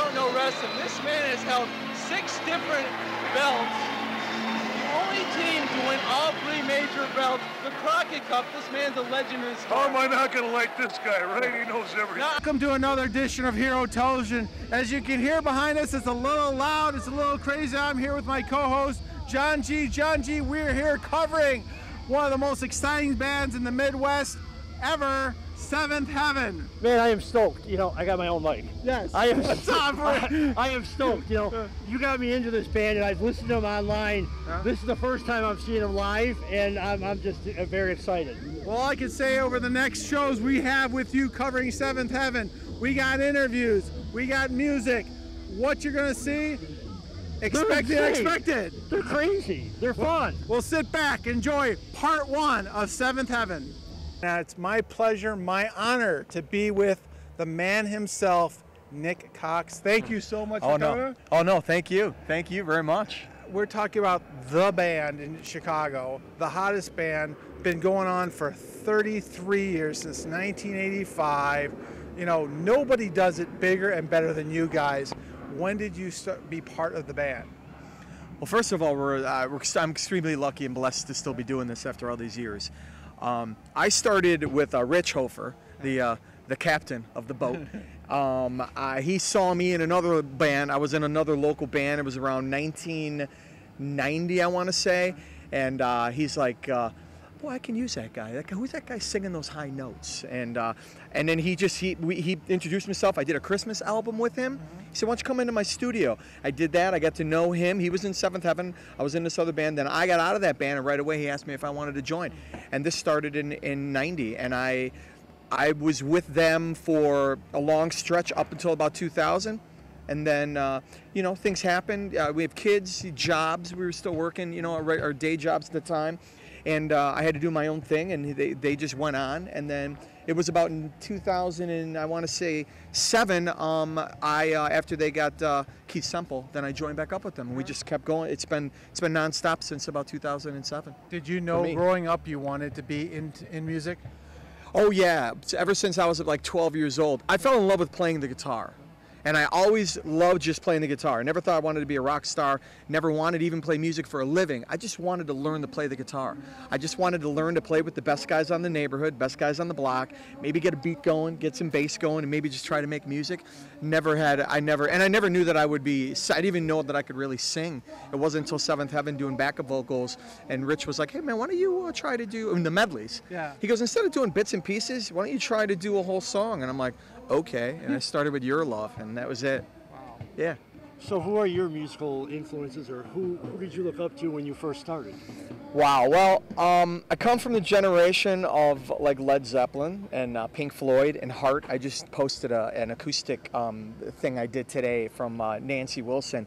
don't know wrestling, this man has held 6 different belts. The only team to win all 3 major belts. The Crockett Cup, this man's a legend in his How am I not going to like this guy, right? He knows everything. Welcome to another edition of Hero Television. As you can hear behind us, it's a little loud, it's a little crazy. I'm here with my co-host, John G. John G, we're here covering one of the most exciting bands in the Midwest ever, Seventh Heaven. Man, I am stoked. You know, I got my own mic. Yes. I am stoked. You know, you got me into this band, and I've listened to them online. This is the first time I'm seeing them live, and I'm just very excited. Well, I can say over the next shows we have with you covering Seventh Heaven, we got interviews, we got music. What you're going to see, expect the unexpected. They're crazy. They're fun. We'll sit back, enjoy part 1 of Seventh Heaven. Now, it's my pleasure, my honor to be with the man himself, Nick Cox. Thank you so much for coming. Oh, no, thank you. Thank you very much. We're talking about the band in Chicago, the hottest band, been going on for 33 years, since 1985. You know, nobody does it bigger and better than you guys. When did you be part of the band? Well, first of all, I'm extremely lucky and blessed to still be doing this after all these years. I started with Rich Hofherr, the captain of the boat. He saw me in another band. I was in another local band. It was around 1990, I want to say. And he's like, boy, I can use that guy. Who's that guy singing those high notes? And then he introduced himself. I did a Christmas album with him. He said, why don't you come into my studio? I did that. I got to know him. He was in Seventh Heaven. I was in this other band. Then I got out of that band, and right away he asked me if I wanted to join. And this started in 90. And I was with them for a long stretch up until about 2000. And then, you know, things happened. We have kids, jobs. We were still working, you know, our day jobs at the time. And I had to do my own thing, and they just went on. And then it was about in 2000, and I want to say 7. After they got Keith Semple, then I joined back up with them, and we just kept going. It's been nonstop since about 2007. Did you know growing up you wanted to be in music? Oh yeah, ever since I was like 12 years old, I fell in love with playing the guitar. And I always loved just playing the guitar. I never thought I wanted to be a rock star, never wanted to even play music for a living. I just wanted to learn to play the guitar. I just wanted to learn to play with the best guys on the neighborhood, best guys on the block, maybe get a beat going, get some bass going, and maybe just try to make music. I never knew that I would be, I didn't even know that I could really sing. It wasn't until Seventh Heaven doing backup vocals, and Rich was like, hey man, why don't you try to do, the medleys. Yeah. He goes, instead of doing bits and pieces, why don't you try to do a whole song? And I'm like, okay. And I started with Your Love, and that was it. Wow. Yeah. So who are your musical influences, or who did you look up to when you first started? Wow. Well, I come from the generation of like Led Zeppelin and Pink Floyd and Heart. I just posted an acoustic thing I did today from Nancy Wilson.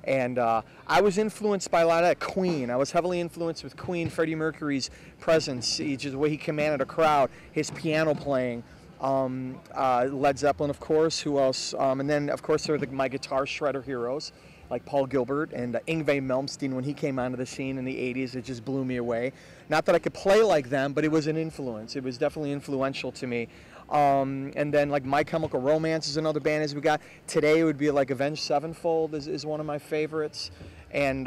And I was influenced by a lot of that. Queen. I was heavily influenced with Queen, Freddie Mercury's presence, just the way he commanded a crowd, his piano playing. Led Zeppelin, of course. Who else? And then, of course, there are my guitar shredder heroes, like Paul Gilbert and Yngwie Malmsteen. When he came onto the scene in the 80s, it just blew me away. Not that I could play like them, but it was an influence. It was definitely influential to me. And then, like, My Chemical Romance is another band as we got. Today it would be like Avenged Sevenfold is one of my favorites. And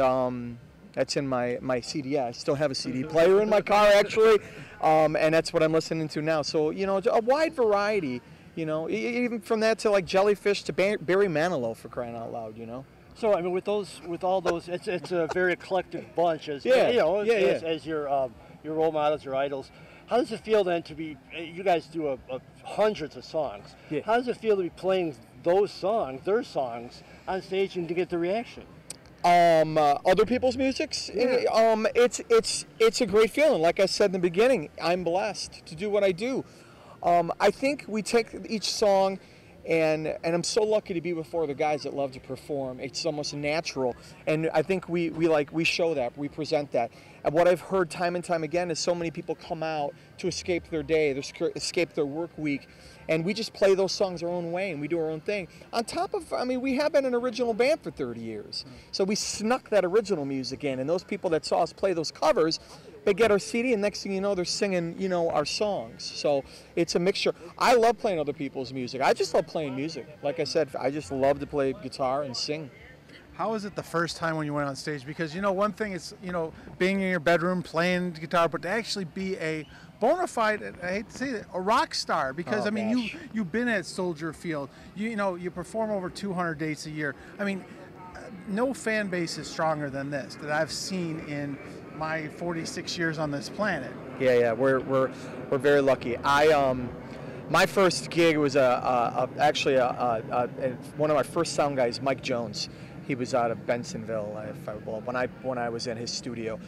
that's in my CD. Yeah, I still have a CD player in my car, actually. And that's what I'm listening to now. So, you know, a wide variety, you know, even from that to like Jellyfish to Barry Manilow, for crying out loud, you know. So, I mean, with all those, it's a very eclectic bunch, as yeah, you know, yeah, as your role models, your idols. How does it feel then to be? You guys do hundreds of songs. Yeah. How does it feel to be playing those songs, their songs, on stage and to get the reaction? Other people's musics, yeah. It's a great feeling. Like I said in the beginning, I'm blessed to do what I do. I think we take each song, and I'm so lucky to be with 4 other guys that love to perform. It's almost natural, and I think we show that, we present that. And what I've heard time and time again is so many people come out to escape their day, escape their work week, and we just play those songs our own way, and we do our own thing. On top of, I mean, we have been an original band for 30 years. So we snuck that original music in, and those people that saw us play those covers, they get our CD, and next thing you know, they're singing, you know, our songs. So it's a mixture. I love playing other people's music. I just love playing music. Like I said, I just love to play guitar and sing. How was it the first time when you went on stage? Because, you know, one thing is, you know, being in your bedroom playing guitar, but to actually be a bona fide, I hate to say it, a rock star. Because, Oh, I mean, gosh. you've been at Soldier Field. You know, you perform over 200 dates a year. I mean, no fan base is stronger than this that I've seen in my 46 years on this planet. Yeah, we're very lucky. My first gig was actually one of my first sound guys, Mike Jones. He was out of Bensonville, when I was in his studio.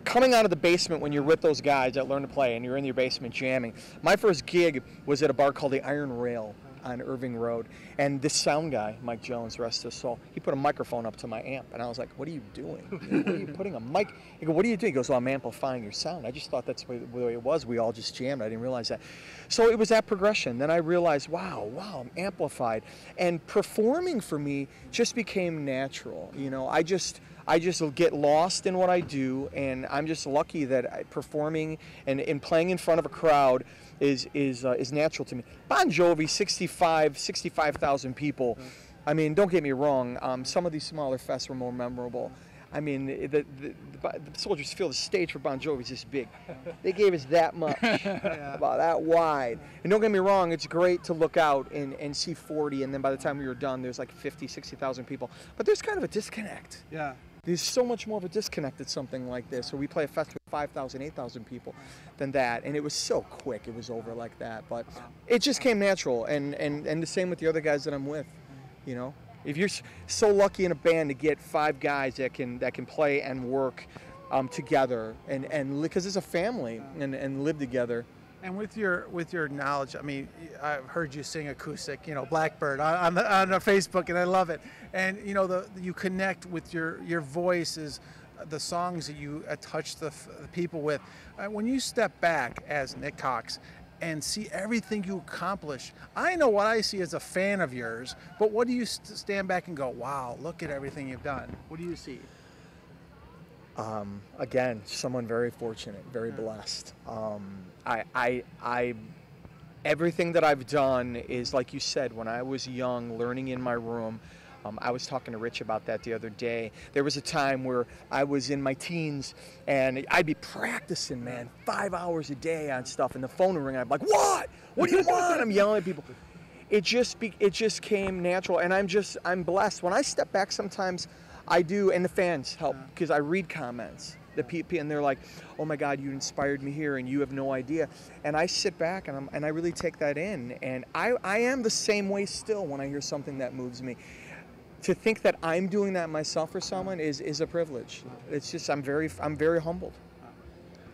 Coming out of the basement when you're with those guys that learn to play and you're in your basement jamming, my first gig was at a bar called the Iron Rail on Irving Road. And this sound guy, Mike Jones, rest his soul, he put a microphone up to my amp. And I was like, what are you doing? What are you putting a mic? He goes, what are you doing? He goes, well, I'm amplifying your sound. I just thought that's the way it was. We all just jammed. I didn't realize that. So it was that progression. Then I realized, wow, I'm amplified. And performing for me just became natural. You know, I just get lost in what I do, and I'm just lucky that performing and playing in front of a crowd is natural to me. Bon Jovi, 65,000 people. I mean, don't get me wrong. Some of these smaller fests were more memorable. I mean, the Soldiers Field, the stage for Bon Jovi is this big. They gave us that much, about that wide. And don't get me wrong, it's great to look out and see 40, and then by the time we were done, there's like 50, 60,000 people. But there's kind of a disconnect. Yeah. There's so much more of a disconnect at something like this. So we play a fest with 5,000, 8,000 people than that. And it was so quick, it was over like that. But it just came natural. And the same with the other guys that I'm with, you know. If you're so lucky in a band to get 5 guys that can play and work together and because it's a family and live together. And with your knowledge, I mean, I've heard you sing acoustic, you know, Blackbird on the Facebook, and I love it. And you know, you connect with your voice is the songs that you touch the people with. When you step back as Nick Cox and see everything you accomplish, I know what I see as a fan of yours, but what do you stand back and go, wow, look at everything you've done? What do you see? Again, someone very fortunate, very blessed. Everything that I've done is, like you said, when I was young, learning in my room. I was talking to Rich about that the other day. There was a time where I was in my teens, and I'd be practicing, man, 5 hours a day on stuff, and the phone would ring, and I'm like, what? What do you want? I'm yelling at people. It just came natural, and I'm blessed. When I step back sometimes, I do, and the fans help, because I read comments. The people, and they're like, oh my God, you inspired me here, and you have no idea. And I sit back, and I really take that in. And I am the same way still when I hear something that moves me. To think that I'm doing that myself for someone is a privilege. It's just, I'm very humbled.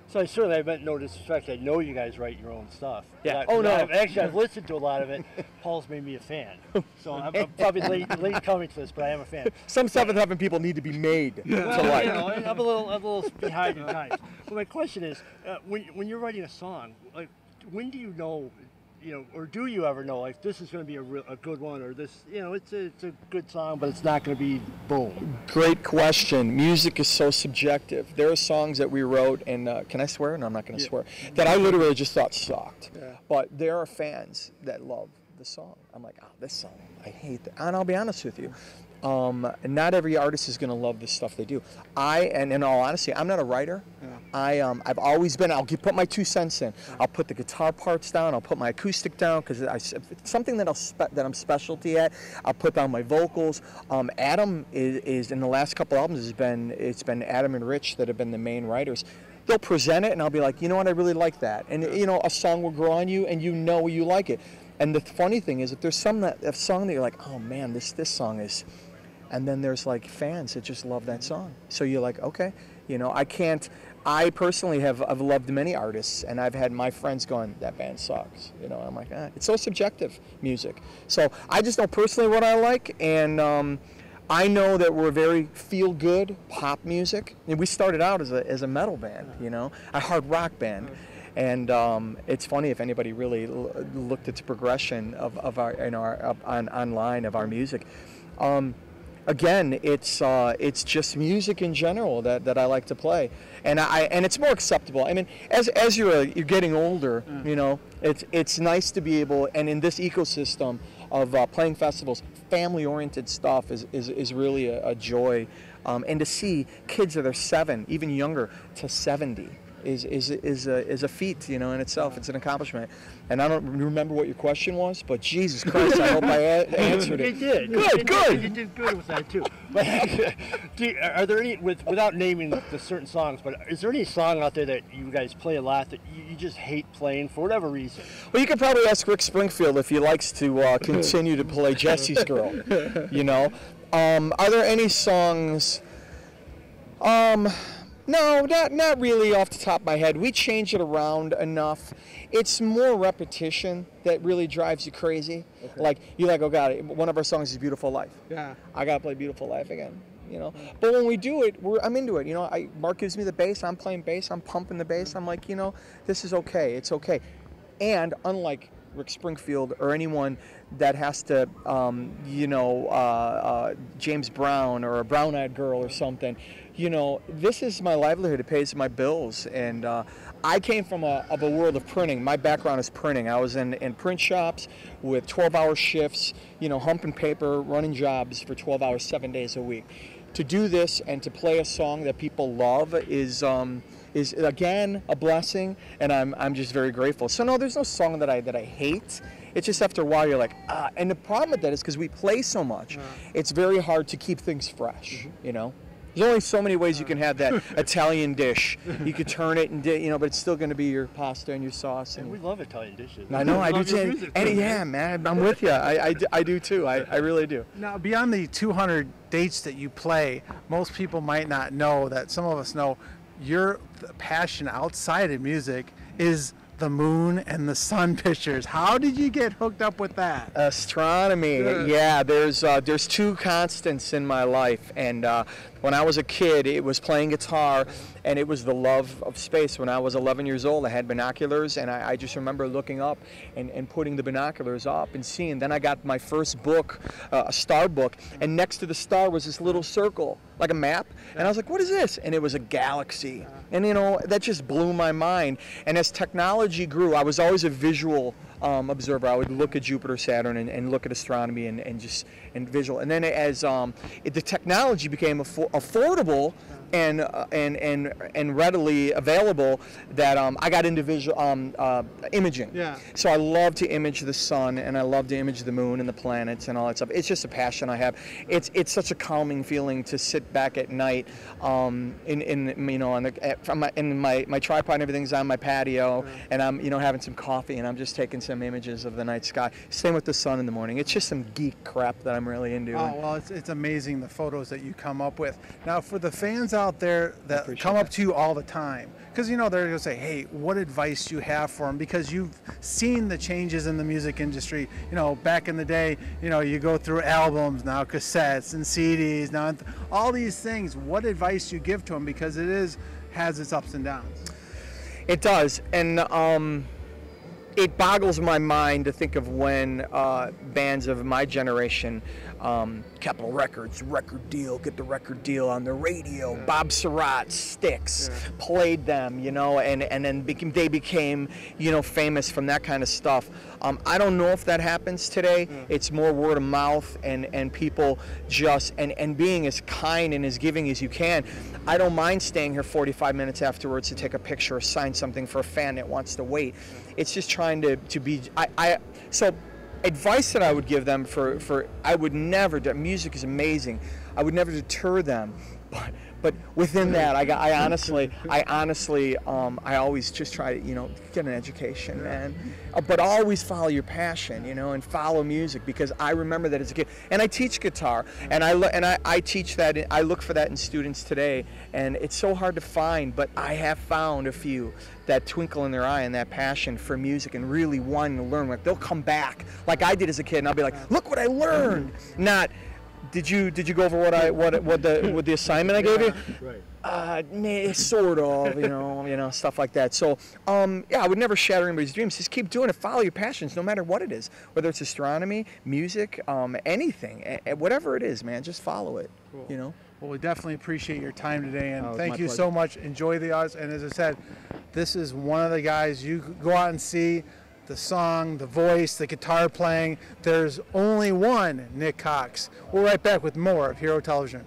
So I certainly meant no disrespect. I know you guys write your own stuff. Yeah. I've listened to a lot of it. Paul's made me a fan. So I'm probably late coming to this, but I am a fan. Some 7th Heaven people need to be made to like. You know, I'm a little behind in times. But my question is, when you're writing a song, like, when do you know, you know, or do you ever know, like, this is going to be a good one, or this, you know, it's a good song, but it's not going to be boom? Great question. Music is so subjective. There are songs that we wrote, and can I swear? No, I'm not going to swear. That I literally just thought sucked. Yeah. But there are fans that love the song. I'm like, this song, I hate that. And I'll be honest with you. Not every artist is going to love the stuff they do. And in all honesty, I'm not a writer. Yeah. I've always been, I'll put my 2 cents in. I'll put the guitar parts down. I'll put my acoustic down because it's something that I'm specialty at. I'll put down my vocals. Adam is in the last couple albums it's been Adam and Rich that have been the main writers. They'll present it and I'll be like, you know what, I really like that. And you know, a song will grow on you and you know you like it. And the funny thing is, if there's a song that you're like, oh man, this song is. And then there's like fans that just love that song. So you're like, okay, you know, I personally I've loved many artists, and I've had my friends going, that band sucks. You know, I'm like, it's so subjective, music. So I just know personally what I like, and I know that we're very feel-good pop music. And we started out as a metal band, you know, a hard rock band. And it's funny if anybody really looked at the progression of our, online of our music. again, it's just music in general that I like to play, and it's more acceptable. I mean, as you're getting older, you know, it's nice to be able, and in this ecosystem of playing festivals, family-oriented stuff is really a joy, and to see kids that are 7, even younger, to 70. Is a feat, you know, in itself. It's an accomplishment. And I don't remember what your question was, but Jesus Christ, I hope I answered it. You did. Good. You did good with that too. But are there any, without naming the certain songs, but is there any song out there that you guys play a lot that you just hate playing for whatever reason? Well, you could probably ask Rick Springfield if he likes to continue to play Jesse's Girl. You know, are there any songs? No, not really off the top of my head. We change it around enough. It's more repetition that really drives you crazy. Okay. Like, you're like, oh God, one of our songs is Beautiful Life. Yeah. I got to play Beautiful Life again, you know. But when we do it, I'm into it. You know, Mark gives me the bass, I'm playing bass, I'm pumping the bass. I'm like, you know, this is okay, it's okay. And unlike Rick Springfield or anyone that has to, James Brown or a Brown-Eyed Girl or something, you know, this is my livelihood. It pays my bills. And I came from a world of printing. My background is printing. I was in print shops with 12-hour shifts, you know, humping paper, running jobs for 12 hours, 7 days a week. To do this and to play a song that people love is again a blessing, and I'm just very grateful. So no, there's no song that I hate. It's just after a while you're like, and the problem with that is because we play so much, it's very hard to keep things fresh, you know. There's only so many ways you can have that Italian dish. You could turn it and, you know, but it's still going to be your pasta and your sauce. And we love Italian dishes. I know, I do too. And yeah, man, I'm with you. I do too. I really do. Now, beyond the 200 dates that you play, most people might not know that some of us know your passion outside of music is the moon and the sun pictures. How did you get hooked up with that? Astronomy. Yeah, there's two constants in my life, and when I was a kid, it was playing guitar, and it was the love of space. When I was 11 years old, I had binoculars, and I just remember looking up and putting the binoculars up and seeing. Then I got my first book, a star book, and next to the star was this little circle, like a map, and I was like, what is this? And it was a galaxy. And, you know, that just blew my mind. And as technology grew, I was always a visual observer. I would look at Jupiter, Saturn, and look at astronomy and visual. And then as the technology became affordable and readily available, that I got into visual imaging. Yeah. So I love to image the sun, and I love to image the moon and the planets and all that stuff. It's just a passion I have. It's such a calming feeling to sit back at night, in my tripod and everything's on my patio, and I'm having some coffee and I'm just taking some images of the night sky. Same with the sun in the morning. It's just some geek crap that I'm really into. Oh, well, it's amazing the photos that you come up with. Now, for the fans out there that come up to you all the time, because they're going to say, hey, what advice do you have for them? Because you've seen the changes in the music industry. Back in the day, you go through albums, now cassettes and CDs, now all these things. What advice do you give to them? Because it has its ups and downs. It does, and it boggles my mind to think of when bands of my generation, Capitol Records, record deal, get the record deal on the radio, Bob Surratt, Styx, played them, and then they became, famous from that kind of stuff. I don't know if that happens today. It's more word of mouth and people just, and being as kind and as giving as you can. I don't mind staying here 45 minutes afterwards to take a picture or sign something for a fan that wants to wait. It's just trying to be, so advice that I would give them I would never, music is amazing. I would never deter them, but within that, I honestly, I always just try to, get an education, man. But always follow your passion, and follow music, because I remember that as a kid. And I teach guitar, and I teach that. I look for that in students today, and it's so hard to find. But I have found a few that twinkle in their eye and that passion for music and really wanting to learn. Like, they'll come back, like I did as a kid, and I'll be like, look what I learned. Not, Did you go over what the assignment I gave you? Right. Sort of, you know, stuff like that. So, yeah, I would never shatter anybody's dreams. Just keep doing it. Follow your passions, no matter what it is. Whether it's astronomy, music, anything, whatever it is, man. Just follow it. Cool. You know. Well, we definitely appreciate your time today, and thank you so much. Enjoy the odds. And as I said, this is one of the guys you go out and see. The song, the voice, the guitar playing. There's only one Nick Cox. We'll be right back with more of Hero Television.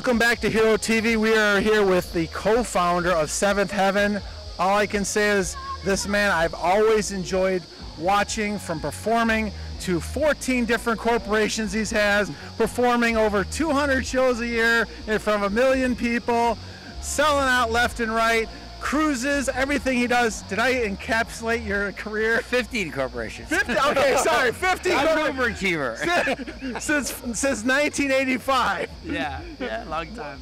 Welcome back to Hero TV. We are here with the co-founder of Seventh Heaven. All I can say is this man I've always enjoyed watching, from performing to 14 different corporations he has, performing over 200 shows a year in front of 1 million people, selling out left and right, cruises, everything he does. Did I encapsulate your career? 15 corporations. 50? Okay, sorry, 50. I'm an overachiever. Since 1985. Yeah, long time.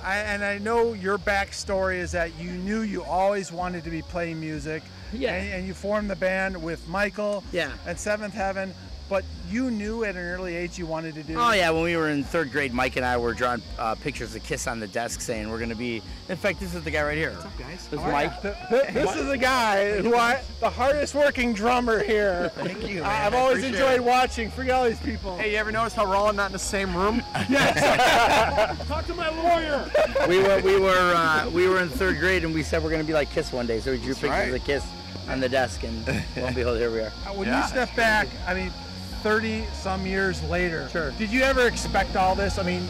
And I know your backstory is that you knew you always wanted to be playing music. Yeah. And you formed the band with Michael. Yeah. And Seventh Heaven. But you knew at an early age you wanted to do. Oh yeah, when we were in 3rd grade, Mike and I were drawing pictures of Kiss on the desk, saying we're going to be. In fact, this is the guy right here. What's up, guys? This is Mike. This is the guy who the hardest working drummer here. Thank you. Man. I've always enjoyed watching. Forget all these people. Hey, you ever notice how we're all not in the same room? Yes. Talk to my lawyer. We were in 3rd grade, and we said we're going to be like Kiss one day, so we drew pictures of Kiss on the desk, and lo and behold, here we are. When you step back, I mean, 30 some years later, sure. Did you ever expect all this? I mean,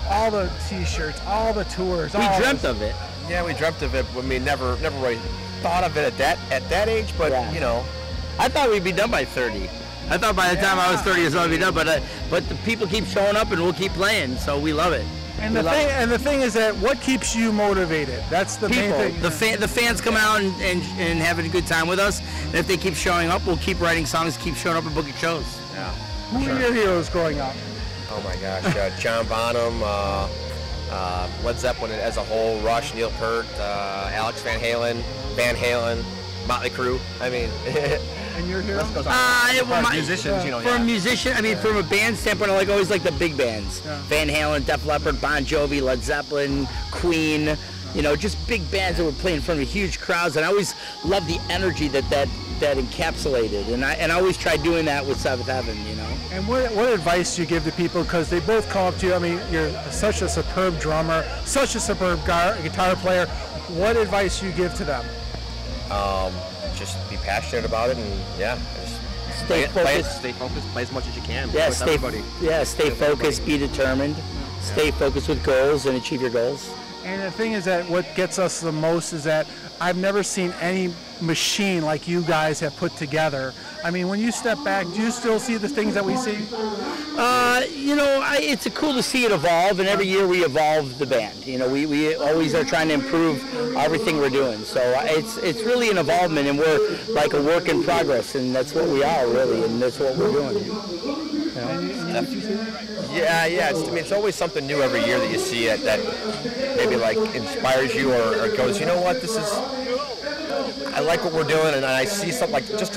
all the t-shirts, all the tours. We dreamt of it. Yeah, we dreamt of it. I mean, never really thought of it at that age, but you know. I thought we'd be done by 30. I thought by the time I was 30 years old we'd be done, but the people keep showing up and we'll keep playing, so we love it. And the thing is that what keeps you motivated? That's the main thing. The fans come out and having a good time with us, and if they keep showing up, we'll keep writing songs, keep showing up and booking shows. Yeah. Who were your heroes growing up? Oh my gosh, John Bonham, Led Zeppelin as a whole, Rush, Neil Peart, Alex Van Halen, Motley Crue. I mean, and your hero? Musicians, you know. For a musician, I mean, from a band standpoint, I always like the big bands. Yeah. Van Halen, Def Leppard, Bon Jovi, Led Zeppelin, Queen. You know, just big bands that were playing in front of huge crowds, and I always loved the energy that encapsulated, and I always tried doing that with Seventh Heaven, you know. And what advice do you give to people, because they both come up to you? I mean, you're such a superb drummer, such a superb guitar player. What advice do you give to them? Just be passionate about it, and just stay focused. Stay focused. Play as much as you can. Yeah, with everybody. Stay focused. Be determined. Stay focused with goals and achieve your goals. And the thing is that what gets us the most is that I've never seen any machine like you guys have put together. I mean, when you step back, do you still see the things that we see? You know, it's cool to see it evolve, and every year we evolve the band. You know, we always are trying to improve everything we're doing. So it's really an evolvement, and we're like a work in progress, and that's what we are, really, and that's what we're doing. Yeah. It's always something new every year that you see that maybe like inspires you or goes, you know what, I like what we're doing, and I see something like just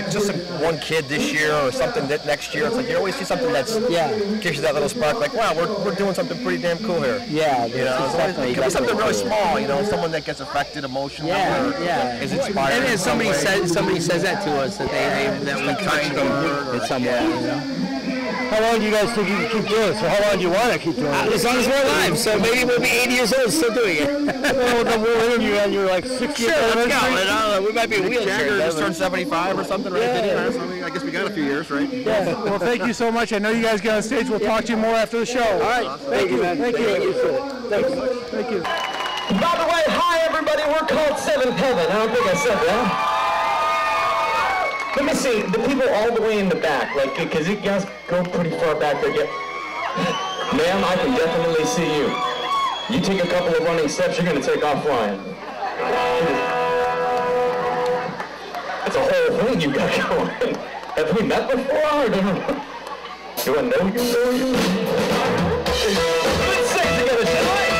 one kid this year or something that next year. It's like you always see something that's gives you that little spark. Like, wow, we're doing something pretty damn cool here. Yeah, you know, it could be something really small. You know, someone that gets affected emotionally. Yeah. Is inspired. And somebody says that to us that we touched them in some way. You know? How long do you guys think you can keep doing it? So how long do you want to keep doing it? As long as we're alive. So maybe we'll be 80 years old still doing it. Well, then we'll interview you and you're like 60. Sure, let's go. We might be in wheelchair. Jagger just turned 75 or something, right? Yeah. So I guess we got a few years, right? Yeah. Well, thank you so much. I know you guys get on stage. We'll talk to you more after the show. All right. Thank you. Thank you. Thank you. By the way, hi everybody. We're called Seventh Heaven. I don't think I said that. Let me see, the people all the way in the back, like, because you guys go pretty far back there. Ma'am, I can definitely see you. You take a couple of running steps, you're going to take off flying. It's a whole thing you got going. Have we met before? Do I know you? Let's sing together tonight.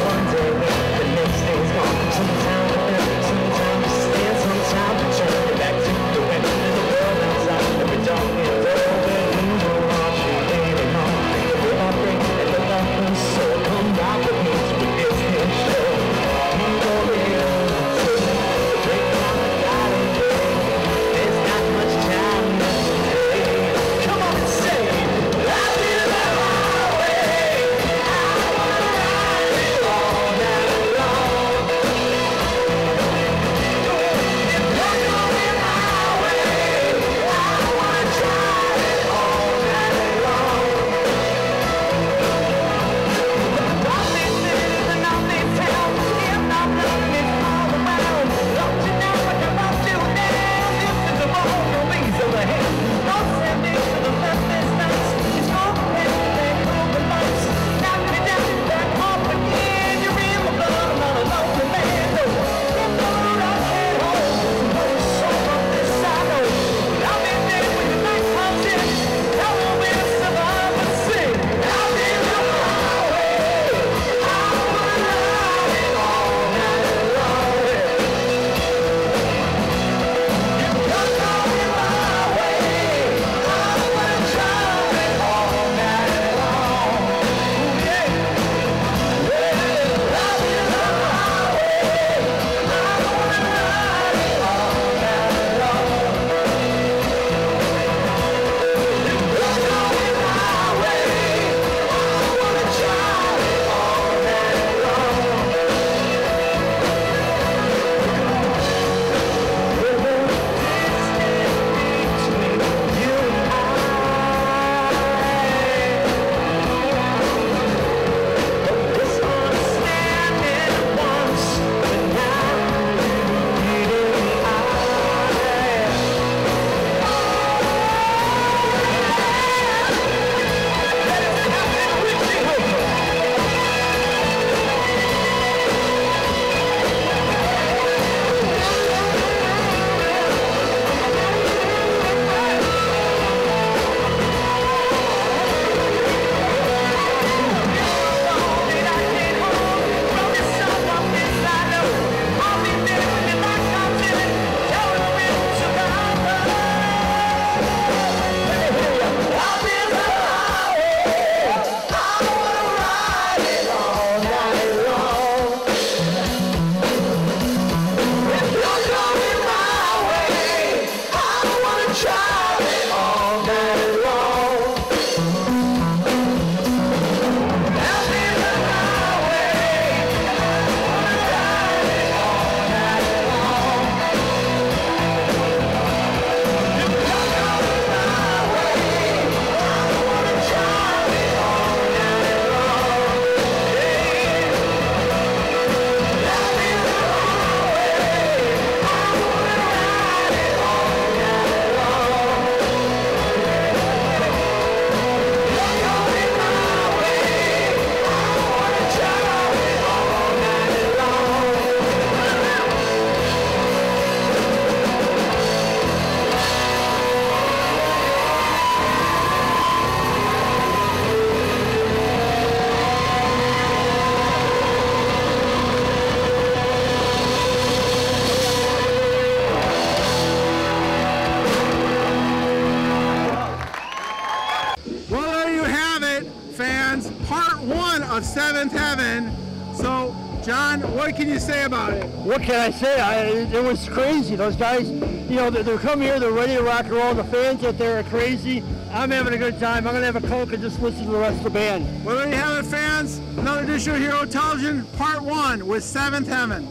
One day Seventh Heaven. So, John, what can you say about it? What can I say? It was crazy. Those guys, you know, they're coming here, they're ready to rock and roll. The fans out there are crazy. I'm having a good time. I'm going to have a Coke and just listen to the rest of the band. Well, there you have it, fans. Another edition of Hero Television, Part 1 with Seventh Heaven.